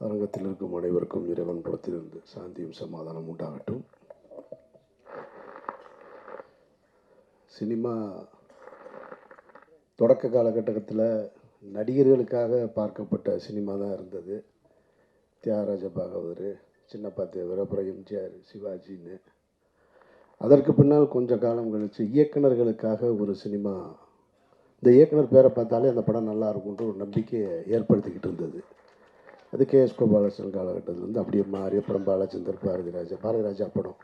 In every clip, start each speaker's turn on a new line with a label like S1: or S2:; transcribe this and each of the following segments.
S1: அரங்கத்தில் இருக்கும் அனைவருக்கும் இறைவன் புறத்திலிருந்து சாந்தியும் சமாதானம் உண்டாகட்டும். சினிமா தொடக்க காலகட்டத்தில் நடிகர்களுக்காக பார்க்கப்பட்ட சினிமா தான் இருந்தது. தியாகராஜ பாகவதர், சின்னப்பா தேவர், அப்புறம் எம்ஜிஆர், சிவாஜின்னு. அதற்கு பின்னால் கொஞ்சம் காலம் கழித்து இயக்குநர்களுக்காக ஒரு சினிமா, இந்த இயக்குனர் பேரை பார்த்தாலே அந்த படம் நல்லா இருக்கும்ன்ற ஒரு நம்பிக்கையை ஏற்படுத்திக்கிட்டு இருந்தது. அது கேஎஸ் கோபாலகிருஷ்ணன் காலகட்டத்திலேருந்து அப்படியே மாறி அப்புறம் பாலச்சந்தர், பாரதிராஜா படம்.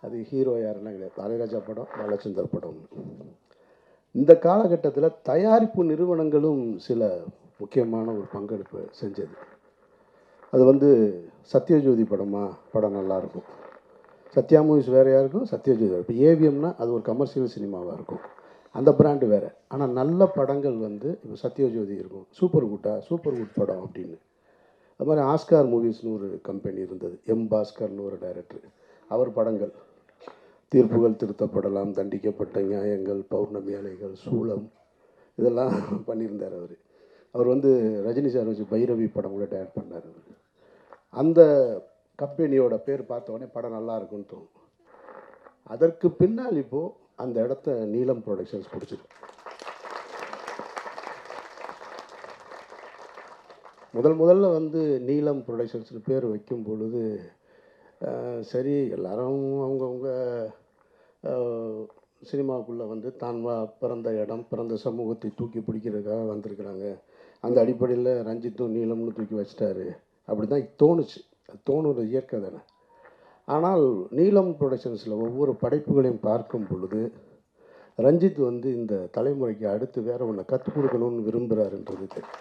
S1: அது ஹீரோ யாருன்னா கிடையாது, பாரதிராஜா படம், பாலச்சந்தர் படம். இந்த காலகட்டத்தில் தயாரிப்பு நிறுவனங்களும் சில முக்கியமான ஒரு பங்கெடுப்பு செஞ்சது. அது சத்யஜோதி படம் நல்லாயிருக்கும். சத்யா மூவிஸ் வேறையாக இருக்கும், சத்யஜோதி. இப்போ ஏவிஎம்னா அது ஒரு கமர்ஷியல் சினிமாவாக இருக்கும், அந்த பிராண்டு வேறு. ஆனால் நல்ல படங்கள் இப்போ சத்யஜோதி இருக்கும், சூப்பர் குட் படம் அப்படின்னு. அது மாதிரி ஆஸ்கார் மூவிஸ்னு ஒரு கம்பெனி இருந்தது, பாஸ்கர்னு ஒரு டைரக்டர். அவர் படங்கள் தீர்ப்புகள் திருத்தப்படலாம், தண்டிக்கப்பட்ட நியாயங்கள், பௌர்ணமி அலைகள், சூளம், இதெல்லாம் பண்ணியிருந்தார் அவர். அவர் ரஜினி சார் வச்சு பைரவி படம் கூட டைரக்ட் பண்ணார். அந்த கம்பெனியோட பேர் பார்த்தோன்னே படம் நல்லா இருக்குன்னு தோணும். அதற்கு பின்னால் இப்போது அந்த இடத்த நீலம் ப்ரொடக்ஷன்ஸ் பிடிச்சிருக்கு. முதல்ல நீலம் ப்ரொடக்ஷன்ஸ்னு பேர் வைக்கும் பொழுது சரி, எல்லாரும் அவங்கவுங்க சினிமாவுக்குள்ளே தான் பிறந்த இடம், பிறந்த சமூகத்தை தூக்கி பிடிக்கிறதுக்காக வந்திருக்கிறாங்க. அந்த அடிப்படையில் ரஞ்சித்தும் நீலம்னு தூக்கி வச்சிட்டாரு, அப்படி தான் தோணுச்சு. அது தோணுற இயற்கை தானே. ஆனால் நீலம் ப்ரொடக்ஷன்ஸில் ஒவ்வொரு படைப்புகளையும் பார்க்கும் பொழுது ரஞ்சித் இந்த தலைமுறைக்கு அடுத்து வேறு ஒன்று கற்றுக் கொடுக்கணும்னு விரும்புகிறாருன்றது தெரியும்.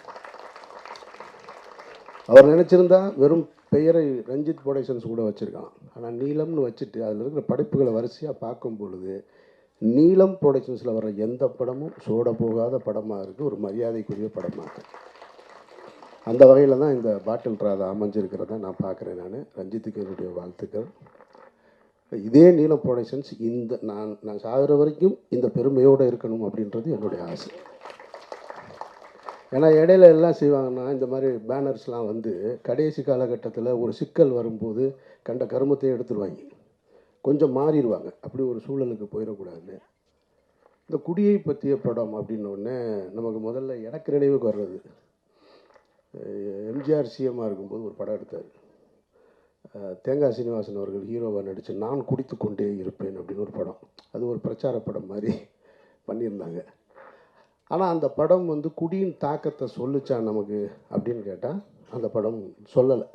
S1: அவர் நினச்சிருந்தா வெறும் பெயரை ரஞ்சித் ப்ரொடக்ஷன்ஸ் கூட வச்சுருக்கான். ஆனால் நீலம்னு வச்சுட்டு அதில் இருக்கிற படைப்புகளை வரிசையாக பார்க்கும் பொழுது நீலம் ப்ரொடக்ஷன்ஸில் வர்ற எந்த படமும் சோட போகாத படமாக இருக்குது, ஒரு மரியாதைக்குரிய படமாக இருக்குது. அந்த வகையில் தான் இந்த பாட்டில் ராதா அமைஞ்சிருக்கிறத நான் பார்க்குறேன். ரஞ்சித்துக்கு என்னுடைய வாழ்த்துக்கள். இதே நீலம் ப்ரொடக்ஷன்ஸ் நான் சாகிற வரைக்கும் இந்த பெருமையோடு இருக்கணும் அப்படின்றது என்னுடைய ஆசை. ஏன்னா இடையில எல்லாம் செய்வாங்கன்னா, இந்த மாதிரி பேனர்ஸ்லாம் கடைசி காலகட்டத்தில் ஒரு சிக்கல் வரும்போது கண்ட கருமத்தையும் எடுத்துருவாங்க, கொஞ்சம் மாறிடுவாங்க. அப்படி ஒரு சூழலுக்கு போயிடக்கூடாது. இந்த குடியை பற்றிய படம் அப்படின்னோடனே நமக்கு முதல்ல எனக்கு நினைவுக்கு வர்றது, எம்ஜிஆர் சிஎம்மாக இருக்கும்போது ஒரு படம் எடுத்தார். தேங்காய் சீனிவாசன் அவர்கள் ஹீரோவாக நடித்து நான் குடித்து கொண்டே இருப்பேன் அப்படின்னு ஒரு படம். அது ஒரு பிரச்சார படம் மாதிரி பண்ணியிருந்தாங்க. ஆனால் அந்த படம் குடியின் தாக்கத்தை சொல்லிச்சா நமக்கு அப்படின்னு கேட்டால் அந்த படம் சொல்லலை.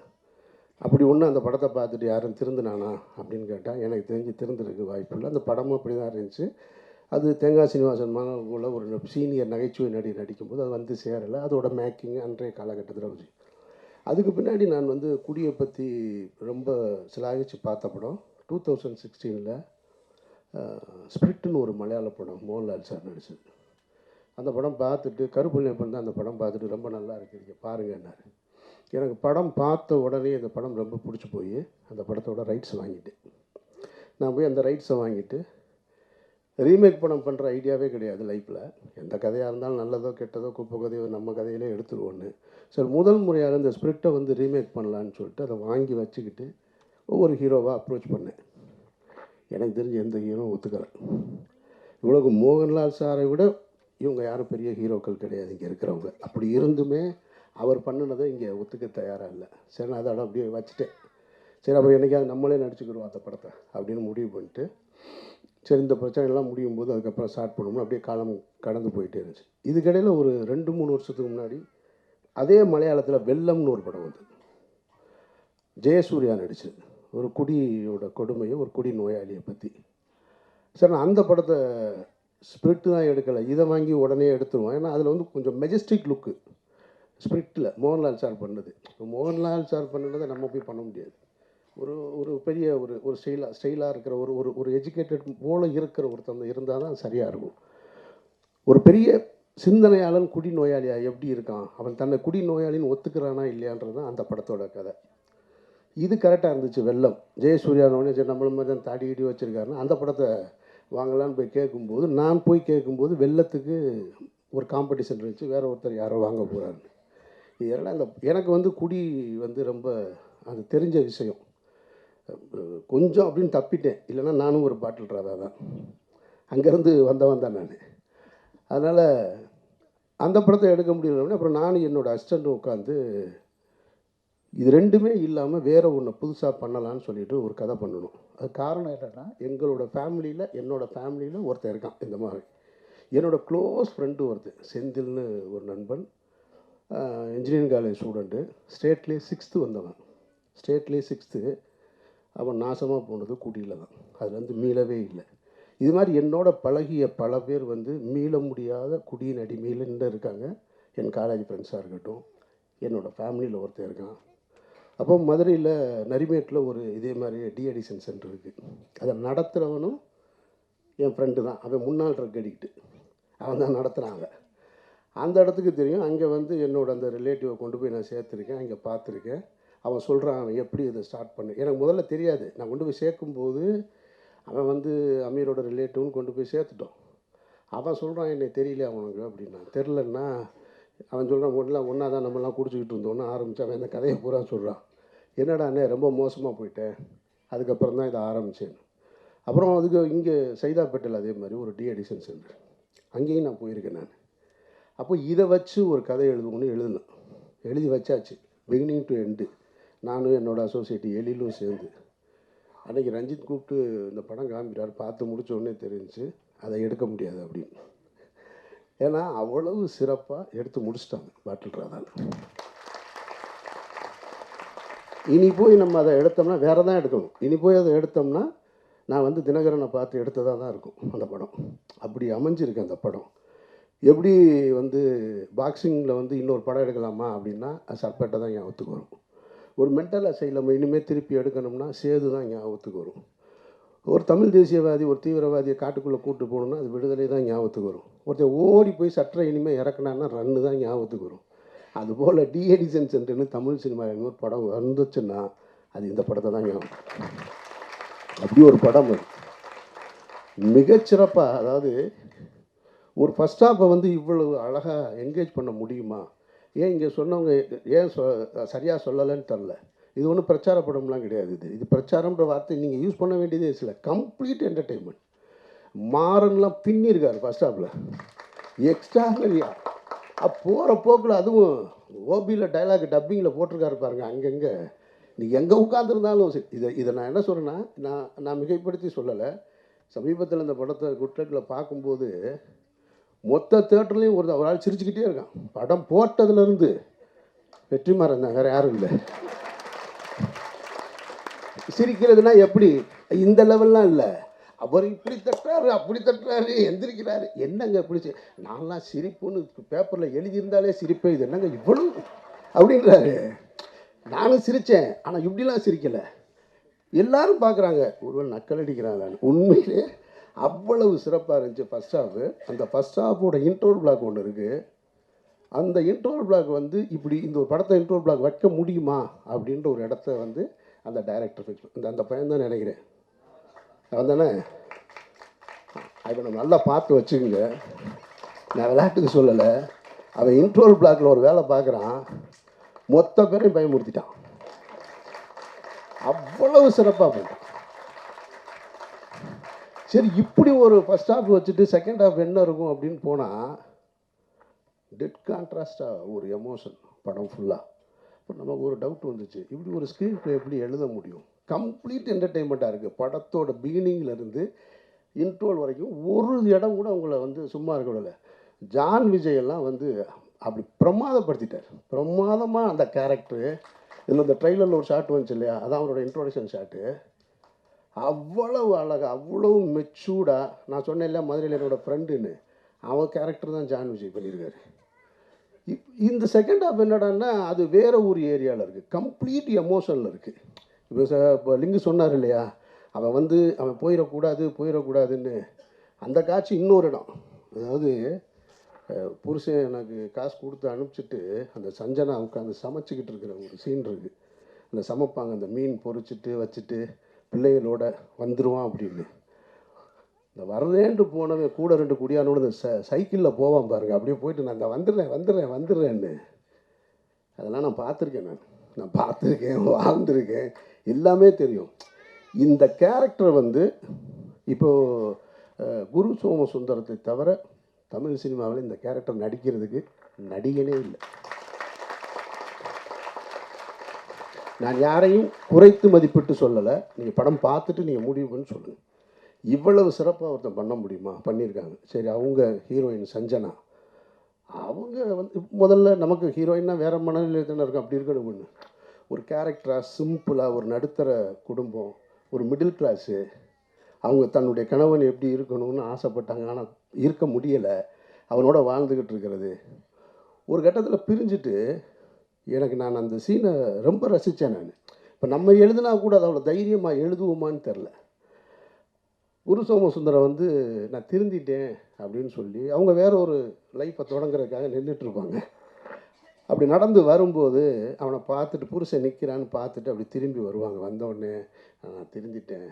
S1: அப்படி ஒன்று அந்த படத்தை பார்த்துட்டு யாரும் திருந்தினானா அப்படின்னு கேட்டால் எனக்கு தெரிஞ்சு திருந்துருக்கு வாய்ப்பு இல்லை. அந்த படமும் அப்படி தான் இருந்துச்சு. அது தேங்காய் சீனிவாசன் போல் ஒரு சீனியர் நகைச்சுவை நடிக்கும்போது அது சேரலை. அதோட மேக்கிங் அன்றைய காலகட்டத்தில் வச்சு. அதுக்கு பின்னாடி நான் குடியை பற்றி ரொம்ப சிலாகிச்சு பார்த்த படம் 2016 ஸ்பிரிட்டுன்னு ஒரு மலையாள படம், மோகன்லால் சார் நடிச்சது. அந்த படம் பார்த்துட்டு கருப்புள்ளியப்பன் தான் அந்த படம் பார்த்துட்டு ரொம்ப நல்லா இருக்குதுங்க பாருங்கன்னாரு. எனக்கு படம் பார்த்த உடனே அந்த படம் ரொம்ப பிடிச்சி போய் அந்த படத்தோட ரைட்ஸ் வாங்கிட்டேன். நான் போய் அந்த ரைட்ஸை வாங்கிட்டு ரீமேக் படம் பண்ணுற ஐடியாவே கிடையாது லைஃப்பில். எந்த கதையாக இருந்தாலும் நல்லதோ கெட்டதோ குப்பை கதையோ நம்ம கதையிலே எடுத்துருவோன்னு சரி முதல் முறையாக இந்த ஸ்கிரிப்டை ரீமேக் பண்ணலான்னு சொல்லிட்டு அதை வாங்கி வச்சுக்கிட்டு ஒவ்வொரு ஹீரோவாக அப்ரோச் பண்ணேன். எனக்கு தெரிஞ்ச எந்த ஹீரோ ஒத்துக்கலை. இவ்வளவு மோகன்லால் சாரை விட இவங்க யாரும் பெரிய ஹீரோக்கள் கிடையாது இங்கே இருக்கிறவங்க. அப்படி இருந்துமே அவர் பண்ணினதை இங்கே ஒத்துக்க தயாராக இல்லை. சரி, நான் அதை அப்படியே வச்சுட்டேன். சரி, அப்புறம் என்றைக்காவது நம்மளே நடிச்சுக்கிடுவோம் அந்த படத்தை அப்படின்னு முடிவு பண்ணிட்டு, சரி இந்த பிரச்சனைலாம் முடியும் போது அதுக்கப்புறம் ஸ்டார்ட் பண்ணணும்னு அப்படியே காலம் கடந்து போயிட்டே இருந்துச்சு. இதுக்கிடையில் ஒரு 2-3 வருஷத்துக்கு முன்னாடி அதே மலையாளத்தில் வெள்ளம்னு ஒரு படம் ஜெயசூர்யா நடிச்சது. ஒரு குடியோட கொடுமையை, ஒரு குடி நோயாளியை பற்றி. சரி, நான் அந்த படத்தை ஸ்பிரிட்டு தான் எடுக்கலை, இதை வாங்கி உடனே எடுத்துருவோம். ஏன்னா அதில் கொஞ்சம் மெஜஸ்டிக் லுக்கு ஸ்பிரிட்டில் மோகன்லால் சார் பண்ணது. இப்போ மோகன்லால் சார் பண்ணதை நம்ம போய் பண்ண முடியாது. ஒரு பெரிய ஒரு ஸ்டைலாக இருக்கிற ஒரு எஜுகேட்டட் போல் இருக்கிற ஒருத்தவங்க இருந்தால் தான் சரியாக இருக்கும். ஒரு பெரிய சிந்தனையாளன் குடி நோயாளியாக எப்படி இருக்கான், அவன் தன்னை குடி நோயாளின்னு ஒத்துக்கிறானா இல்லையான்றது தான் அந்த படத்தோட கதை. இது கரெக்டாக இருந்துச்சு. வெள்ளம் ஜெயசூர்யானோடனே சரி நம்மள மாதிரி தான் தாடி இடி வச்சுருக்காருன்னா அந்த படத்தை வாங்கலான்னு போய் கேட்கும்போது, வெள்ளத்துக்கு ஒரு காம்படிஷன் இருந்துச்சு, வேறு ஒருத்தர் யாரோ வாங்க போகிறாரு. ஏன்னா எனக்கு வந்து குடி வந்து ரொம்ப அது தெரிஞ்ச விஷயம். கொஞ்சம் அப்படின்னு தப்பிட்டேன், இல்லைன்னா நானும் ஒரு பாட்டில் ராதா தான். அங்கேருந்து வந்தவன் தான் நான். அதனால் அந்த படத்தை எடுக்க முடியல. அப்புறம் நானும் என்னோடய அசிஸ்டண்ட்டும் உட்காந்து இது ரெண்டுமே இல்லாமல் வேறு ஒன்று புதுசாக பண்ணலான்னு சொல்லிட்டு ஒரு கதை பண்ணணும். அது காரணம் என்னென்னா, எங்களோட ஃபேமிலியில் என்னோடய ஃபேமிலியில் ஒருத்தன் இருக்கான் இந்த மாதிரி. என்னோடய க்ளோஸ் ஃப்ரெண்டு ஒருத்தன் செந்தில்னு ஒரு நண்பன், இன்ஜினியரிங் காலேஜ் ஸ்டூடெண்ட்டு, ஸ்டேட்லேயே 6th வந்தவன். ஸ்டேட்லேயே 6th. அவன் நாசமாக போனது குடியில் தான். அதுலேருந்து மீளவே இல்லை. இது மாதிரி என்னோட பழகிய பல பேர் வந்து மீள முடியாத குடியின் அடிமையில் நின்று இருக்காங்க. என் காலேஜ் ஃப்ரெண்ட்ஸாக இருக்கட்டும், என்னோடய ஃபேமிலியில் ஒருத்தர் இருக்கான். அப்போ மதுரையில் நரிமேட்டில் ஒரு இதே மாதிரி டிஅடிக்ஷன் சென்டர் இருக்குது. அதை நடத்துகிறவனும் என் ஃப்ரெண்டு தான். அவன் முன்னாள் ட்ரக் அடிக்ட்டு, அவன் தான் நடத்துகிறாங்க. அந்த இடத்துக்கு தெரியும். அங்கே வந்து என்னோடய அந்த ரிலேட்டிவை கொண்டு போய் நான் சேர்த்துருக்கேன், அங்கே பார்த்துருக்கேன். அவன் சொல்கிறான் அவன் எப்படி இதை ஸ்டார்ட் பண்ணு. எனக்கு முதல்ல தெரியாது. நான் கொண்டு போய் சேர்க்கும்போது அவன் வந்து அமீரோட ரிலேட்டிவ்னு கொண்டு போய் சேர்த்துட்டோம். அவன் சொல்கிறான் என்னை தெரியல அவனுக்கு அப்படின்னா. தெரிலன்னா அவன் சொல்கிறான் ஒன்றா தான் நம்மலாம் குடிச்சிக்கிட்டு இருந்தோன்னு ஆரம்பித்து அவன் இந்த கதையை பூரா சொல்கிறான். என்னடா அண்ணே ரொம்ப மோசமாக போயிட்டேன், அதுக்கப்புறம் தான் இதை ஆரம்பித்தேன். அப்புறம் அதுக்கு இங்கே சைதாப்பேட்டையில் அதே மாதிரி ஒரு டிஅடிக்ஷன் சென்டர், அங்கேயும் நான் போயிருக்கேன் நான். அப்போ இதை வச்சு ஒரு கதை எழுதினேன். எழுதி வச்சாச்சு, பிகினிங் டு எண்டு. நானும் என்னோடய அசோசியேட் எழிலும் சேர்ந்து. அன்றைக்கி ரஞ்சித் கூப்பிட்டு இந்த படம் காமிக்கிறார், பார்த்து முடித்த உடனே தெரிஞ்சு அதை எடுக்க முடியாது அப்படின்னு. ஏன்னா அவ்வளவு சிறப்பாக எடுத்து முடிச்சிட்டாங்க பாட்டில் ராதாவில். இனி போய் நம்ம அதை எடுத்தோம்னா வேறு தான் எடுக்கணும். இனி போய் அதை எடுத்தோம்னா நான் வந்து தினகரனை பார்த்து எடுத்ததாக தான் இருக்கும் அந்த படம். அப்படி அமைஞ்சிருக்கு அந்த படம். எப்படி வந்து பாக்ஸிங்கில் வந்து இன்னொரு படம் எடுக்கலாமா அப்படின்னா அது சர்பேட்டை தான் ஞாபகத்துக்கு வரும். ஒரு மென்டல் அசைலம் இனிமேல் திருப்பி எடுக்கணும்னா சேது தான் ஞாபகத்துக்கு வரும். ஒரு தமிழ் தேசியவாதி ஒரு தீவிரவாதியை காட்டுக்குள்ளே கூப்பிட்டு போகணுன்னா அது விடுதலை தான் ஞாபகத்துக்கு வரும். ஒருத்தர் ஓடி போய் சற்றை இனிமேல் இறக்குனான்னா ரன்னு தான் ஞாபகத்துக்கு வரும். அதுபோல் டிஅடிக்ஷன் சென்டர்னு தமிழ் சினிமாவில் ஒரு படம் வந்துச்சுன்னா அது இந்த படத்தை தான் ஞாபகம். அப்படி ஒரு படம் அது மிகச்சிறப்பாக. அதாவது ஒரு ஃபஸ்ட் ஹாஃபை வந்து இவ்வளவு அழகாக என்கேஜ் பண்ண முடியுமா? ஏன் இங்கே சொன்னவங்க ஏன் சரியாக சொல்லலைன்னு தெரில. இது ஒன்றும் பிரச்சார படம்லாம் கிடையாது. இது பிரச்சாரம்ன்ற வார்த்தை நீங்கள் யூஸ் பண்ண வேண்டியதே இல்லை. Complete entertainment. மாறன்லாம் பின்னிருக்காரு ஃபஸ்ட் ஹாஃபில் எக்ஸ்ட்ரானரியாக. போகிற போக்கில் அதுவும் ஓபியில் டைலாக் டப்பிங்கில் போட்டிருக்காரு பாருங்க. அங்கங்கே நீங்கள் எங்கே உட்காந்துருந்தாலும் சரி. இதை நான் என்ன சொல்கிறேன்னா, நான் மிகைப்படுத்தி சொல்லலை. சமீபத்தில் இந்த படத்தை குட்லட்டில் பார்க்கும்போது மொத்த தேட்டர்லேயும் ஒரு ஆள் சிரிச்சுக்கிட்டே இருக்கான். படம் போட்டதுலேருந்து வெற்றிமாறன் தான், வேறு யாரும் இல்லை. சிரிக்கிறதுனா எப்படி இந்த லெவல்லாம் இல்லை. அவர் இப்படி தட்டுறாரு அப்படி தட்டுறாரு எந்திரிக்கிறாரு. என்னங்க இப்படி நான்லாம் சிரிப்புன்னு பேப்பரில் எழுதியிருந்தாலே சிரிப்பேன், இது என்னங்க இவ்வளவு அப்படின்றாரு. நானும் சிரித்தேன், ஆனால் இப்படிலாம் சிரிக்கலை. எல்லாரும் பார்க்குறாங்க, ஒருவேளை நக்கல் அடிக்கிறாங்க. உண்மையிலே அவ்வளவு சிறப்பாக இருந்துச்சு ஃபஸ்ட் ஹாஃபு. அந்த ஃபஸ்ட் ஹாஃபோட இன்ட்ரோல் பிளாக் ஒன்று இருக்குது. அந்த இன்ட்ரோல் பிளாக் வந்து இப்படி இந்த ஒரு படத்தை இன்ட்ரோல் பிளாக் வைக்க முடியுமா அப்படின்ற ஒரு இடத்த வந்து அந்த டைரக்டர் ஃபிக்ஸ் அந்த பையன் தான் நினைக்கிறேன். அவன் தானே? அதை நம்ம நல்லா பார்த்து வச்சுக்கோங்க. நான் விளையாட்டுக்கு சொல்லலை. அவன் இன்ட்ரோல் பிளாக்கில் ஒரு வேலை பார்க்குறான், மொத்த பேரையும் பயமுறுத்திட்டான். அவ்வளவு சிறப்பாக போயிட்டான். சரி, இப்படி ஒரு ஃபஸ்ட் ஹாஃப் வச்சுட்டு செகண்ட் ஹாஃப் என்ன இருக்கும் அப்படின்னு போனால் டெட் கான்ட்ராஸ்டாக ஒரு எமோஷன் படம் ஃபுல்லாக. இப்போ நமக்கு ஒரு டவுட் வந்துச்சு, இப்படி ஒரு ஸ்க்ரீன் ப்ளே எப்படி எழுத முடியும்? கம்ப்ளீட் என்டர்டெயின்மெண்ட்டாக இருக்குது. படத்தோட பிகினிங்லேருந்து இன்ட்ரோல் வரைக்கும் ஒரு இடம் கூட அவங்கள வந்து சும்மா இருக்க விடலை. ஜான் விஜயெல்லாம் வந்து அப்படி பிரமாதப்படுத்திட்டார். பிரமாதமாக அந்த கேரக்டரு. இதில் இந்த ட்ரெய்லரில் ஒரு ஷாட் வந்துச்சு இல்லையா, அதான் அவரோட இன்ட்ரோடக்ஷன் ஷாட்டு. அவ்வளவு அழகாக அவ்வளவு மெச்சூர்டாக. நான் சொன்னேன் இல்லையா மதுரையில் என்னோடய ஃப்ரெண்டுன்னு, அவன் கேரக்டர் தான் ஜான் விஜய் பண்ணியிருக்காரு. இந்த செகண்ட் ஹாஃப் என்னடான்னா அது வேறு ஒரு ஏரியாவில் இருக்குது, கம்ப்ளீட் எமோஷனில் இருக்குது. இப்போ லிங்கு சொன்னார் இல்லையா, அவன் போயிடக்கூடாதுன்னு. அந்த காட்சி இன்னொரு இடம். அதாவது புருஷன் எனக்கு காசு கொடுத்து அனுப்பிச்சிட்டு அந்த சஞ்சனா உட்காந்து சமைச்சிக்கிட்டு இருக்கிற ஒரு சீன் இருக்குது. அந்த சமைப்பாங்க, அந்த மீன் பொரிச்சிட்டு வச்சுட்டு பிள்ளைகளோட வந்துடுவான் அப்படின்னு. இந்த வரலேன்ட்டு போனவன் கூட 2 குடியானோட இந்த சைக்கிளில் போவான் பாருங்க. அப்படியே போயிட்டு நான் இந்த வந்துடுறேன்னு அதெல்லாம் நான் பார்த்துருக்கேன், நான் பார்த்துருக்கேன், வாழ்ந்திருக்கேன், எல்லாமே தெரியும். இந்த கேரக்டர் வந்து இப்போது குரு சோமசுந்தரத்தை தவிர தமிழ் சினிமாவில் இந்த கேரக்டர் நடிக்கிறதுக்கு நடிகனே இல்லை. நான் யாரையும் குறைத்து மதிப்பிட்டு சொல்லலை, நீங்கள் படம் பார்த்துட்டு நீங்கள் முடிவு பண்ணி சொல்லுங்கள். இவ்வளவு சிறப்பாக ஒருத்தன் பண்ண முடியுமா? பண்ணியிருக்காங்க. சரி, அவங்க ஹீரோயின் சஞ்சனா, அவங்க வந்து முதல்ல நமக்கு ஹீரோயின்னா வேறு மனநிலையில் தானே இருக்கும். அப்படி இருக்கணும்னு ஒரு கேரக்டராக சிம்பிளாக ஒரு நடுத்தர குடும்பம், ஒரு மிடில் கிளாஸு, அவங்க தன்னுடைய கணவன் எப்படி இருக்கணும்னு ஆசைப்பட்டாங்க, ஆனால் இருக்க முடியலை, அவனோட வாழ்ந்துக்கிட்டு இருக்கிறது. ஒரு கட்டத்தில் பிரிஞ்சுட்டு நான் அந்த சீனை ரொம்ப ரசித்தேன். இப்போ நம்ம எழுதுனா கூட அதை அவ்வளோ தைரியமாக எழுதுவோமான்னு தெரில. குரு சோமசுந்தரம் வந்து நான் திருந்திட்டேன் அப்படின்னு சொல்லி அவங்க வேற ஒரு லைஃப்பை தொடங்குறதுக்காக நின்றுட்டுருப்பாங்க. அப்படி நடந்து வரும்போது அவனை பார்த்துட்டு புருஷன் நிற்கிறான்னு பார்த்துட்டு அப்படி திரும்பி வருவாங்க. வந்தவுடனே நான் திருந்திட்டேன்,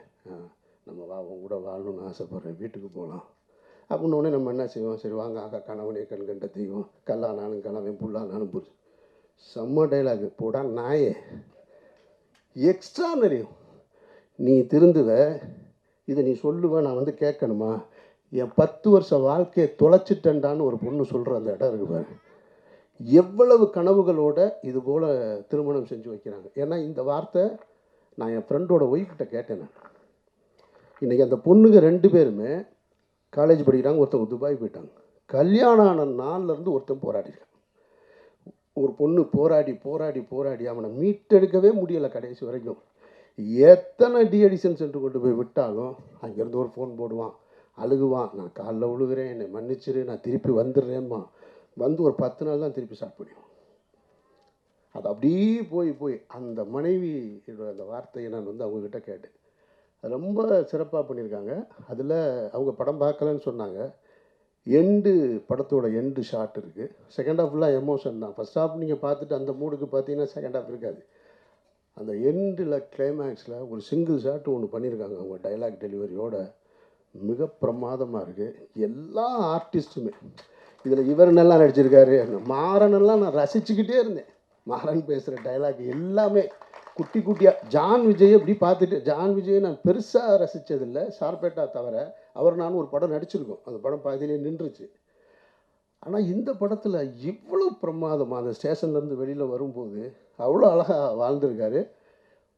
S1: நம்ம உன் கூட வாழணும்னு ஆசைப்பட்றேன், வீட்டுக்கு போகலாம் அப்படின்னோடனே நம்ம என்ன செய்வோம்? சரி வாங்க ஆக்கா, கணவனே கண் கண்ட தெய்வம், கல்லானாலும் கணவன் புல்லானாலும் புரிச்சு. செம்ம டைலாகு போடா நாயே, எக்ஸ்ட்ரானரி. நீ திருந்துவ, இதை நீ சொல்லுவ, நான் வந்து கேட்கணுமா? என் 10 வருஷ வாழ்க்கையை தொலைச்சிட்டேன்டான்னு ஒரு பொண்ணு சொல்கிற அந்த இடம் இருக்கு பாரு. எவ்வளவு கனவுகளோட இது போல் திருமணம் செஞ்சு வைக்கிறாங்க. ஏன்னா இந்த வார்த்தை நான் என் ஃப்ரெண்டோட ஒய்ஃப்கிட்ட கேட்டேன். நான் இன்றைக்கி அந்த பொண்ணுங்க 2 பேருமே காலேஜ் படிக்கிறாங்க, ஒருத்தவங்க துபாய் போயிட்டாங்க. கல்யாணம் ஆன நாள்லேருந்து ஒருத்தன் போராடிருக்கான். ஒரு பொண்ணு போராடி போராடி போராடி அவனை மீட்டெடுக்கவே முடியலை கடைசி வரைக்கும். எத்தனை டிஎடிஷன் சென்டர் கொண்டு போய் விட்டாலும் அங்கேருந்து ஒரு ஃபோன் போடுவான், அழுகுவான், நான் காலில் விழுகிறேன், என்னை மன்னிச்சிரு, நான் திருப்பி வந்துடுறேம்மா. வந்து ஒரு 10 நாள் தான் திருப்பி ஸ்டார்ட் பண்ணிடுவோம். அது அப்படியே போய் போய் அந்த மனைவி அந்த வார்த்தையை நான் வந்து அவங்கக்கிட்ட கேட்டேன். அது ரொம்ப சிறப்பாக பண்ணியிருக்காங்க. அதில் அவங்க படம் பார்க்கலன்னு சொன்னாங்க. படத்தோட எண்டு ஷாட் இருக்குது. செகண்ட் ஹாஃப் ஃபுல்லாக எமோஷன் தான். ஃபஸ்ட் ஹாஃப் நீங்கள் பார்த்துட்டு அந்த மூடுக்கு பார்த்தீங்கன்னா செகண்ட் ஹாஃப் இருக்காது. அந்த எண்டில் கிளைமேக்ஸில் ஒரு சிங்கிள் ஷாட் ஒன்று பண்ணியிருக்காங்க அவங்க டைலாக் டெலிவரியோட. மிக பிரமாதமாக இருக்குது. எல்லா ஆர்டிஸ்ட்டுமே இதில் இவர் நல்லா நடிச்சிருக்காரு. மாறனெல்லாம் நான் ரசிச்சுக்கிட்டே இருந்தேன். மாறன் பேசுகிற டைலாக் எல்லாமே குட்டி குட்டியாக. ஜான் விஜய் அப்படி பார்த்துட்டு, ஜான் விஜயை நான் பெருசாக ரசித்ததில்லை, சார்பேட்டா தவிர. அவர் நானும் ஒரு படம் நடிச்சிருக்கோம், அந்த படம் பாதியிலே நின்றுச்சு. ஆனால் இந்த படத்தில் இவ்வளோ பிரமாதமாக அந்த ஸ்டேஷன்லேருந்து வெளியில் வரும்போது அவ்வளோ அழகாக வாழ்ந்திருக்காரு.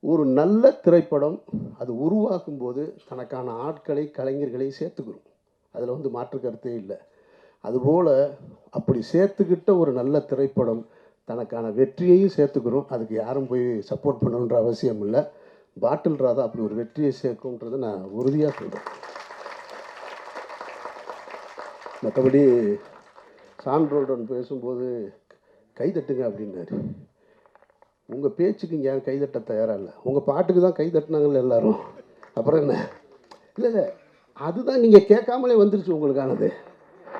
S1: ஒரு நல்ல திரைப்படம் அது உருவாக்கும் போது தனக்கான ஆட்களை, கலைஞர்களை சேர்த்துக்கிறோம். அதில் வந்து மாற்று கருத்தே இல்லை. அதுபோல் அப்படி சேர்த்துக்கிட்ட ஒரு நல்ல திரைப்படம் தனக்கான வெற்றியையும் சேர்த்துக்கிறோம். அதுக்கு யாரும் போய் சப்போர்ட் பண்ணணுன்ற அவசியம் இல்லை. பாட்டில் ராதா அப்படி ஒரு வெற்றியை சேர்க்கும்ன்றதை நான் உறுதியாக சொல்கிறேன். மற்றபடி சான்றோடன் பேசும்போது கைதட்டுங்க அப்படின்னாரு. உங்கள் பேச்சுக்கு இங்கே யாரும் கைதட்ட தயாராக இல்லை, உங்கள் பாட்டுக்கு தான் கைதட்டினாங்கல்ல எல்லாரும். அப்புறம் என்ன? இல்லை இல்லை, அதுதான் நீங்கள் கேட்காமலே வந்துருச்சு உங்களுக்கானது.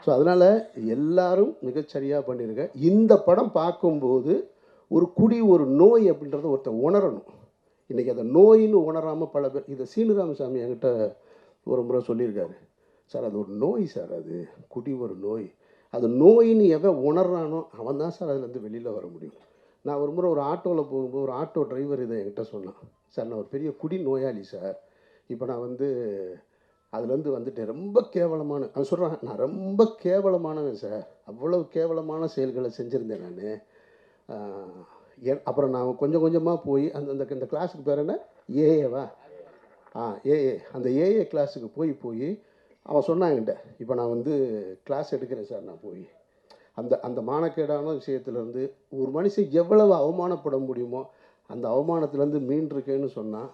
S1: ஸோ அதனால் எல்லாரும் மிகச்சரியாக பண்ணியிருக்க. இந்த படம் பார்க்கும்போது ஒரு குடி, ஒரு நோய் அப்படின்றத ஒருத்தர் உணரணும். இன்றைக்கி அந்த நோயின்னு உணராமல் பல பேர். இதை சீனிராமசாமி என்கிட்ட ஒரு முறை சொல்லியிருக்காரு. சார் அது ஒரு நோய் சார், அது குடி ஒரு நோய். அது நோயின்னு எவன் உணர்றானோ அவன் தான் சார் அதுலேருந்து வெளியில் வர முடியும். நான் ஒரு முறை ஒரு ஆட்டோவில் போகும்போது ஒரு ஆட்டோ டிரைவர் இதை என்கிட்ட சொன்னான். சார் நான் ஒரு பெரிய குடி நோயாளி சார், இப்போ நான் வந்து அதுலேருந்து வந்துட்டேன், ரொம்ப கேவலமான. அவன் சொல்கிறான், நான் ரொம்ப கேவலமானவன் சார், அவ்வளோ கேவலமான செயல்களை செஞ்சுருந்தேன் நான். அப்புறம் நான் கொஞ்சம் கொஞ்சமாக போய் அந்த கிளாஸுக்கு பேர் என்ன, ஏஏவா? ஏஏ. அந்த ஏஏ கிளாஸுக்கு போய் அவன் சொன்னான் என்கிட்ட, இப்போ நான் வந்து கிளாஸ் எடுக்கிறேன் சார். நான் போய் அந்த மானக்கேடான விஷயத்துலேருந்து ஒரு மனுஷன் எவ்வளவு அவமானப்பட முடியுமோ அந்த அவமானத்துலேருந்து மீண்டிருக்கேன்னு சொன்னால்,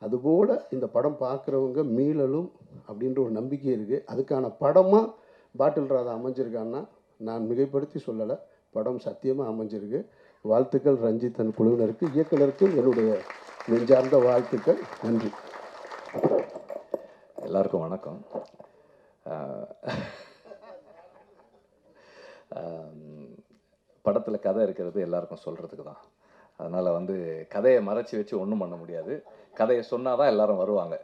S1: அதுபோல் இந்த படம் பார்க்குறவங்க மீளலும் அப்படின்ற ஒரு நம்பிக்கை இருக்குது. அதுக்கான படமாக பாட்டில் ராதா அமைஞ்சிருக்கான்னா நான் மிகைப்படுத்தி சொல்லலை, படம் சத்தியமாக அமைஞ்சிருக்கு. வாழ்த்துக்கள் ரஞ்சித் தன் குழுவினருக்கு, இயக்குனருக்கும் என்னுடைய நெஞ்சார்ந்த வாழ்த்துக்கள். நன்றி.
S2: எல்லாருக்கும் வணக்கம். படத்தில் கதை இருக்கிறது எல்லாருக்கும் சொல்கிறதுக்கு தான். அதனால் வந்து கதையை மறைச்சி வச்சு ஒன்றும் பண்ண முடியாது. கதையை சொன்னால் தான் எல்லோரும் வருவாங்க.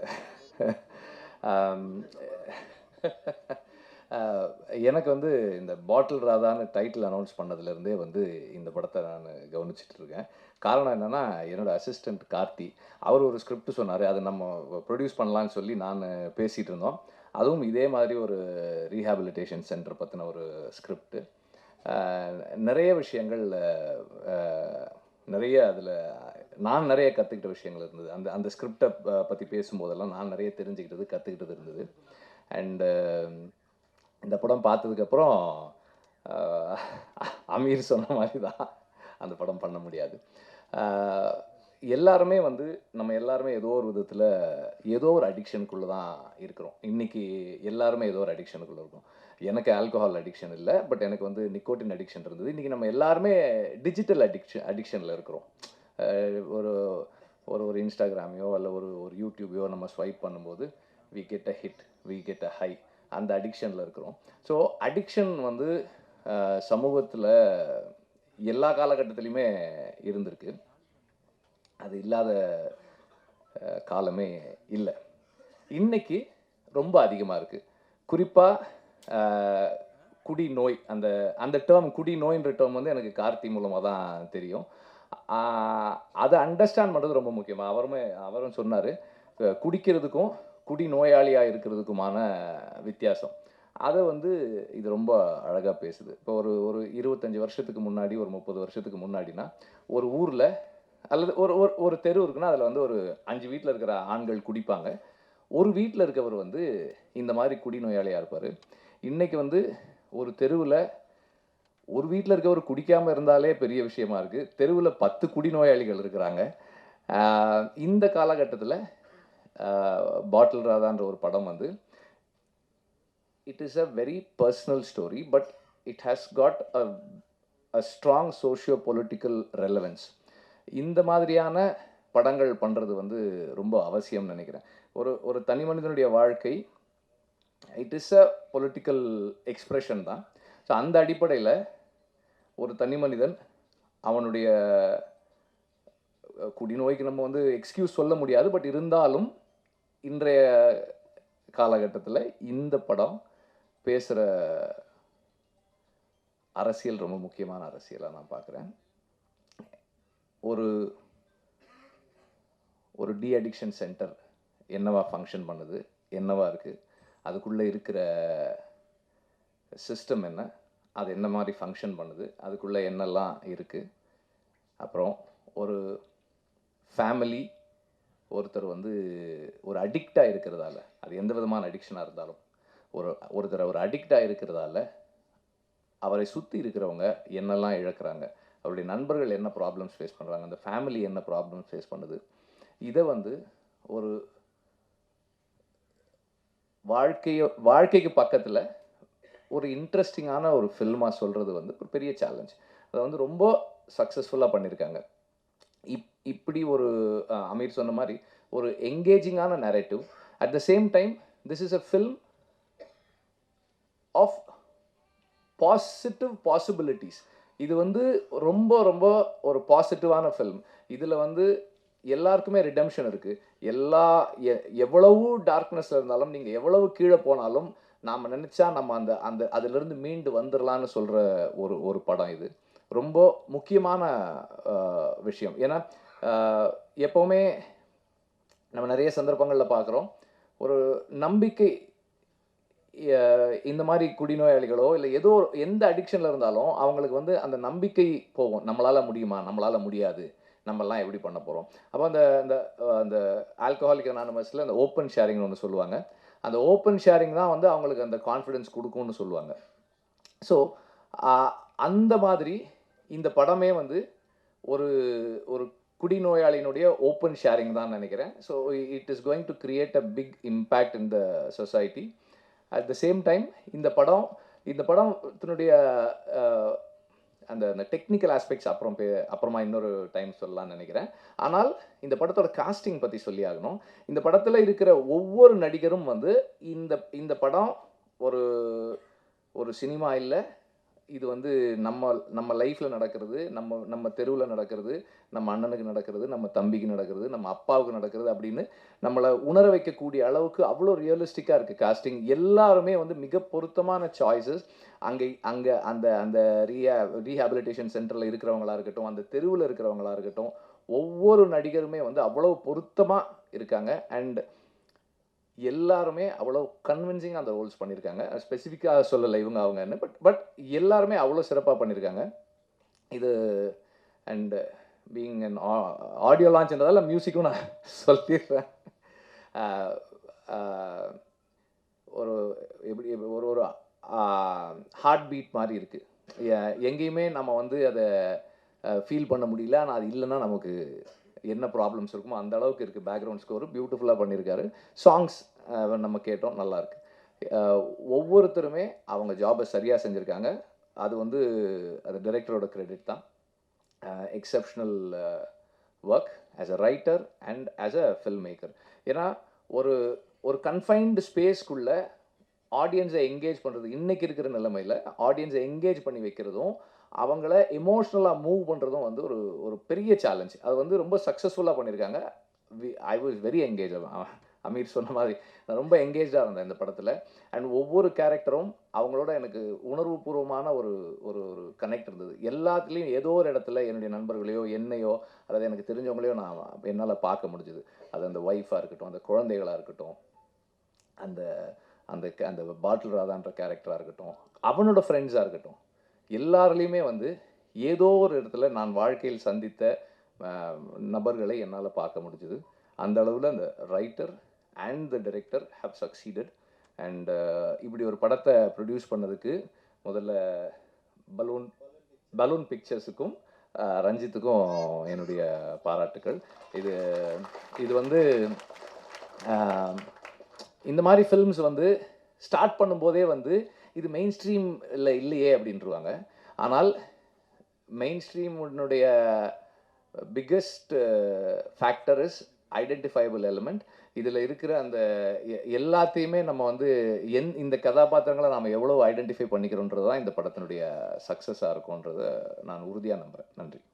S2: எனக்கு வந்து இந்த பாட்டில் ராதான்னு டைட்டில் அனௌன்ஸ் பண்ணதுலேருந்தே வந்து இந்த படத்தை நான் கவனிச்சிட்டு இருக்கேன். காரணம் என்னென்னா, என்னோடய அசிஸ்டண்ட் கார்த்தி, அவர் ஒரு ஸ்கிரிப்ட் சொன்னார். அதை நம்ம ப்ரொடியூஸ் பண்ணலான்னு சொல்லி நான் பேசிகிட்டு இருந்தோம். அதுவும் இதே மாதிரி ஒரு ரீஹாபிலிட்டேஷன் சென்டர் பற்றின ஒரு ஸ்கிரிப்ட். நிறைய விஷயங்கள், நிறைய அதில் நான் நிறைய கற்றுக்கிட்ட விஷயங்கள் இருந்தது. அந்த அந்த ஸ்கிரிப்டை பற்றி பேசும்போதெல்லாம் நான் நிறைய தெரிஞ்சுக்கிட்டது, கற்றுக்கிட்டது இருந்தது. அண்டு இந்த படம் பார்த்ததுக்கப்புறம் அமீர் சொன்ன மாதிரி தான், அந்த படம் பண்ண முடியாது. எல்லாருமே வந்து நம்ம எல்லாருமே ஏதோ ஒரு விதத்தில் ஏதோ ஒரு அடிக்ஷனுக்குள்ளே தான் இருக்கிறோம். இன்றைக்கி எல்லாருமே ஏதோ ஒரு அடிக்ஷனுக்குள்ளே இருக்கோம். எனக்கு ஆல்கஹால் அடிக்ஷன் இல்லை, பட் எனக்கு வந்து நிக்கோட்டின் அடிக்ஷன் இருந்தது. இன்றைக்கி நம்ம எல்லாருமே டிஜிட்டல் அடிக்ஷனில் இருக்கிறோம். ஒரு ஒரு ஒரு இன்ஸ்டாகிராமையோ இல்லை ஒரு ஒரு யூடியூபையோ நம்ம ஸ்வைப் பண்ணும்போது we get a hit, we get a high, அந்த அடிக்ஷனில் இருக்கிறோம். ஸோ அடிக்ஷன் வந்து சமூகத்தில் எல்லா காலகட்டத்திலையுமே இருந்திருக்கு. அது இல்லாத காலமே இல்லை. இன்னைக்கு ரொம்ப அதிகமாக இருக்குது. குறிப்பாக குடி நோய், அந்த அந்த டேர்ம் குடி நோயின்ற டேர்ம் வந்து எனக்கு கார்த்தி மூலமாக தான் தெரியும். அதை அண்டர்ஸ்டாண்ட் பண்ணுறது ரொம்ப முக்கியம். அவரும் சொன்னார், குடிக்கிறதுக்கும் குடி நோயாளியாக இருக்கிறதுக்குமான வித்தியாசம். அதை வந்து இது ரொம்ப அழகாக பேசுது. இப்போ ஒரு ஒரு 25 வருஷத்துக்கு முன்னாடி, ஒரு 30 வருஷத்துக்கு முன்னாடினா, ஒரு ஊரில் அல்லது ஒரு ஒரு ஒரு தெரு இருக்குன்னா, அதில் வந்து ஒரு 5 வீட்டில் இருக்கிற ஆண்கள் குடிப்பாங்க. ஒரு வீட்டில் இருக்கவர் வந்து இந்த மாதிரி குடிநோயாளியாக இருப்பார். இன்றைக்கி வந்து ஒரு தெருவில் ஒரு வீட்டில் இருக்கவர் குடிக்காமல் இருந்தாலே பெரிய விஷயமா இருக்குது. தெருவில் 10 குடிநோயாளிகள் இருக்கிறாங்க. இந்த காலகட்டத்தில் பாட்டில் ராதான்ற ஒரு படம் வந்து it is a very personal story, but it has got a strong socio political relevance. இந்த மாதிரியான படங்கள் பண்ணுறது வந்து ரொம்ப அவசியம்னு நினைக்கிறேன். ஒரு ஒரு தனி மனிதனுடைய வாழ்க்கை it is a political expression தான். ஸோ அந்த அடிப்படையில் ஒரு தனி மனிதன் அவனுடைய குடிநோய்க்கு நம்ம வந்து எக்ஸ்கியூஸ் சொல்ல முடியாது, பட் இருந்தாலும் இன்றைய காலகட்டத்தில் இந்த படம் பேசுகிற அரசியல் ரொம்ப முக்கியமான அரசியலாக நான் பார்க்குறேன். ஒரு ஒரு டி அடிக்ஷன் சென்டர் என்னவா ஃபங்க்ஷன் பண்ணுது, என்னவா இருக்குது, அதுக்குள்ளே இருக்கிற சிஸ்டம் என்ன, அது என்ன மாதிரி ஃபங்க்ஷன் பண்ணுது, அதுக்குள்ளே என்னெல்லாம் இருக்குது. அப்புறம் ஒரு ஃபேமிலி ஒருத்தர் வந்து ஒரு அடிக்டாக இருக்கிறதால, அது எந்த விதமான அடிக்ஷனாக இருந்தாலும், ஒருத்தர் ஒரு அடிக்டாக இருக்கிறதால அவரை சுற்றி இருக்கிறவங்க என்னெல்லாம் இழக்கிறாங்க, அவருடைய நண்பர்கள் என்ன ப்ராப்ளம்ஸ் ஃபேஸ் பண்ணுறாங்க, அந்த ஃபேமிலி என்ன ப்ராப்ளம்ஸ் ஃபேஸ் பண்ணுது, இதை வந்து ஒரு வாழ்க்கைக்கு பக்கத்தில் ஒரு இன்ட்ரெஸ்டிங்கான ஒரு ஃபில்மாக சொல்கிறது வந்து ஒரு பெரிய சேலஞ்ச். அதை வந்து ரொம்ப சக்ஸஸ்ஃபுல்லாக பண்ணியிருக்காங்க. இப்படி ஒரு அமீர் சொன்ன மாதிரி ஒரு என்கேஜிங்கான narrative. At the same time this is a film of positive possibilities. இது வந்து ரொம்ப ரொம்ப ஒரு பாசிட்டிவான ஃபில்ம். இதில் வந்து எல்லாருக்குமே ரிடெம்ஷன் இருக்குது. எவ்வளவு டார்க்னஸில் இருந்தாலும், நீங்கள் எவ்வளவு கீழே போனாலும், நாம் நினச்சா நம்ம அந்த அந்த அதிலிருந்து மீண்டு வந்துடலான்னு சொல்கிற ஒரு படம் இது. ரொம்ப முக்கியமான விஷயம். ஏன்னா எப்போவுமே நம்ம நிறைய சந்தர்ப்பங்களில் பார்க்குறோம், ஒரு நம்பிக்கை இந்த மாதிரி குடிநோயாளிகளோ இல்லை ஏதோ எந்த அடிக்ஷனில் இருந்தாலும் அவங்களுக்கு வந்து அந்த நம்பிக்கை போகும். நம்மளால் முடியுமா, நம்மளால் முடியாது, நம்மலாம் எப்படி பண்ண போகிறோம். அப்போ அந்த அந்த அந்த ஆல்கஹாலிக் அனானிமஸில் அந்த ஓப்பன் ஷேரிங்னு ஒன்று சொல்லுவாங்க. அந்த ஓப்பன் ஷேரிங் தான் வந்து அவங்களுக்கு அந்த கான்ஃபிடென்ஸ் கொடுக்கும்னு சொல்லுவாங்க. ஸோ அந்த மாதிரி இந்த படமே வந்து ஒரு ஒரு குடிநோயாளியினுடைய ஓப்பன் ஷேரிங் தான் நினைக்கிறேன். So it is going to create a big impact in the society. At the same time இந்த படத்தினுடைய அந்த டெக்னிக்கல் ஆஸ்பெக்ட்ஸ் அப்புறமா இன்னொரு டைம் சொல்லலாம்னு நினைக்கிறேன். ஆனால் இந்த படத்தோட காஸ்டிங் பற்றி சொல்லி ஆகணும். இந்த படத்தில் இருக்கிற ஒவ்வொரு நடிகரும் வந்து இந்த படம் ஒரு ஒரு சினிமா இல்லை, இது வந்து நம்ம நம்ம லைஃப்பில் நடக்கிறது, நம்ம தெருவில் நடக்கிறது, நம்ம அண்ணனுக்கு நடக்கிறது, நம்ம தம்பிக்கு நடக்கிறது, நம்ம அப்பாவுக்கு நடக்கிறது அப்படின்னு நம்மளை உணர வைக்கக்கூடிய அளவுக்கு அவ்வளோ ரியலிஸ்டிக்காக இருக்குது காஸ்டிங். எல்லாருமே வந்து மிக பொருத்தமான சாய்ஸஸ். அங்கே அங்கே அந்த அந்த ரீஹாபிலிட்டேஷன் சென்டரில் இருக்கிறவங்களா இருக்கட்டும், அந்த தெருவில் இருக்கிறவங்களா இருக்கட்டும், ஒவ்வொரு நடிகருமே வந்து அவ்வளோ பொருத்தமாக இருக்காங்க. அண்ட் எல்லாருமே அவ்வளோ கன்வின்சிங்காக அந்த ரோல்ஸ் பண்ணியிருக்காங்க. ஸ்பெசிஃபிக்காக சொல்லலை இவங்க அவங்கன்னு, பட் பட் எல்லாருமே அவ்வளோ சிறப்பாக பண்ணியிருக்காங்க. இது அண்ட் பீயிங் அன் ஆடியோ லான்ச்ன்றதால மியூசிக்கும் நான் சொல்லிடுறேன். ஒரு எப்படி ஒரு ஒரு ஹார்ட் பீட் மாதிரி இருக்குது. எங்கேயுமே நம்ம வந்து அதை ஃபீல் பண்ண முடியல. ஆனால் அது இல்லைன்னா நமக்கு என்ன ப்ராப்ளம்ஸ் இருக்குமோ அந்த அளவுக்கு இருக்குது. பேக்ரவுண்ட் ஸ்கோரு பியூட்டிஃபுல்லாக பண்ணியிருக்காரு. சாங்ஸ் நம்ம கேட்டோம், நல்லாயிருக்கு. ஒவ்வொருத்தருமே அவங்க ஜாபை சரியாக செஞ்சுருக்காங்க. அது வந்து அது டைரக்டரோட கிரெடிட் தான். Exceptional work as a writer and as a film maker. ஏன்னா ஒரு ஒரு கன்ஃபைன்டு ஸ்பேஸ்க்குள்ளே ஆடியன்ஸை என்கேஜ் பண்ணுறது, இன்றைக்கி இருக்கிற நிலைமையில் ஆடியன்ஸை என்கேஜ் பண்ணி வைக்கிறதும் அவங்கள எமோஷ்னலாக மூவ் பண்ணுறதும் வந்து ஒரு ஒரு பெரிய சேலஞ்ச். அது வந்து ரொம்ப சக்ஸஸ்ஃபுல்லாக பண்ணியிருக்காங்க. I was very engage. Aamir சொன்ன மாதிரி நான் ரொம்ப என்கேஜாக இருந்தேன் இந்த படத்தில். அண்ட் ஒவ்வொரு கேரக்டரும் அவங்களோட எனக்கு உணர்வுபூர்வமான ஒரு ஒரு ஒரு கனெக்ட் இருந்தது. எல்லாத்துலேயும் ஏதோ ஒரு இடத்துல என்னுடைய நண்பர்களையோ என்னையோ அல்லது எனக்கு தெரிஞ்சவங்களையோ நான் என்னால் பார்க்க முடிஞ்சுது. அது அந்த ஒய்ஃபாக இருக்கட்டும், அந்த குழந்தைகளாக இருக்கட்டும், அந்த அந்த அந்த பாட்டில் ராதான்ற கேரக்டராக இருக்கட்டும், அவனோட ஃப்ரெண்ட்ஸாக இருக்கட்டும், எல்லாருலேயுமே வந்து ஏதோ ஒரு இடத்துல நான் வாழ்க்கையில் சந்தித்த நபர்களை என்னால் பார்க்க முடிஞ்சுது. அந்த அளவில் அந்த writer and the director have succeeded. And இப்படி ஒரு படத்தை ப்ரொடியூஸ் பண்ணதுக்கு முதல்ல பலூன் பிக்சர்ஸுக்கும் ரஞ்சித்துக்கும் என்னுடைய பாராட்டுக்கள். இது இது வந்து இந்த மாதிரி ஃபில்ம்ஸ் வந்து ஸ்டார்ட் பண்ணும்போதே வந்து இது மெயின் ஸ்ட்ரீம் இல்லையே அப்படின்ட்டுருவாங்க. ஆனால் மெயின் ஸ்ட்ரீமுடைய biggest factor is identifiable element. இதில் இருக்கிற அந்த எல்லாத்தையுமே நம்ம வந்து இந்த கதாபாத்திரங்களை நாம் எவ்வளோ ஐடென்டிஃபை பண்ணிக்கிறோன்றது தான் இந்த படத்தினுடைய சக்ஸஸாக இருக்கும்ன்றதை நான் உறுதியாக நம்புகிறேன். நன்றி.